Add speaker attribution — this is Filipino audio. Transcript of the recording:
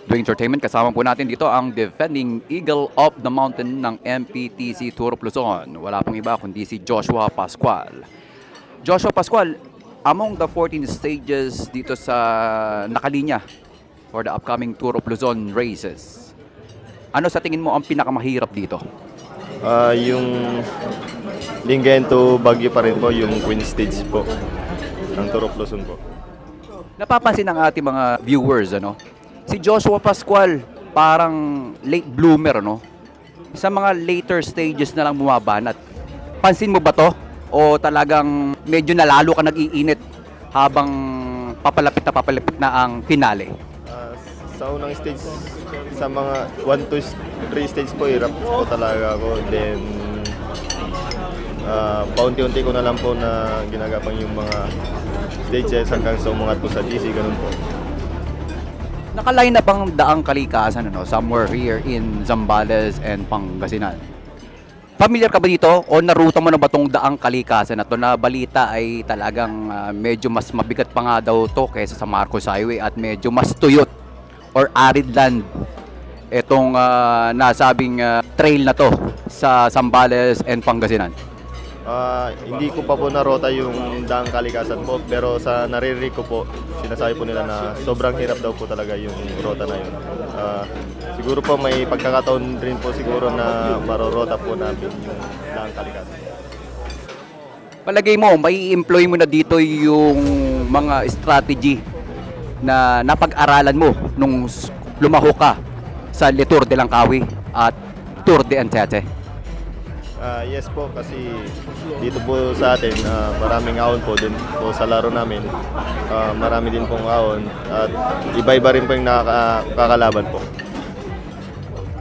Speaker 1: Doing Entertainment, kasama po natin dito ang defending Eagle of the Mountain ng MPTC Tour of Luzon. Wala pong iba kundi si Joshua Pascual. Joshua Pascual, among the 14 stages dito sa nakalinya for the upcoming Tour of Luzon races, ano sa tingin mo ang pinakamahirap dito?
Speaker 2: Yung Lingayen to Baguio pa rin po, yung Queen Stage po ng Tour of Luzon po.
Speaker 1: Napapansin ng ating mga viewers, si Joshua Pascual parang late bloomer, sa mga later stages na lang bumabanat. Pansin mo ba to? O talagang medyo nalalo ka nag-iinit habang papalapit na ang finale?
Speaker 2: Sa unang stage, sa mga 1 to 3 stage po, hirap po talaga ako. Then, paunti-unti ko na lang po na ginagapang yung mga stages hanggang sa umangat po sa GC, ganun po.
Speaker 1: Nakaline na bang daang kalikasan somewhere here in Zambales and Pangasinan? Familiar ka ba dito o naruta mo na ba tong daang kalikasan na to, na balita ay talagang medyo mas mabigat pa nga daw to kaysa sa Marcos Highway at medyo mas tuyot or arid land itong nasabing trail na to sa Zambales and Pangasinan?
Speaker 2: Hindi ko pa po narota yung daang kalikasan po, pero sa naririnig ko po, sinasabi po nila na sobrang hirap daw po talaga yung rota na yun. Siguro po may pagkakataon rin po siguro na marorota po namin yung daang kalikasan.
Speaker 1: Palagay mo, may employ mo na dito yung mga strategy na napag-aralan mo nung lumaho ka sa Le Tour de Langkawi at Tour de Anchiache?
Speaker 2: Yes po, kasi dito po sa atin, maraming ahon po din po sa laro namin. Marami din pong ahon at iba-iba rin po yung nakakalaban po.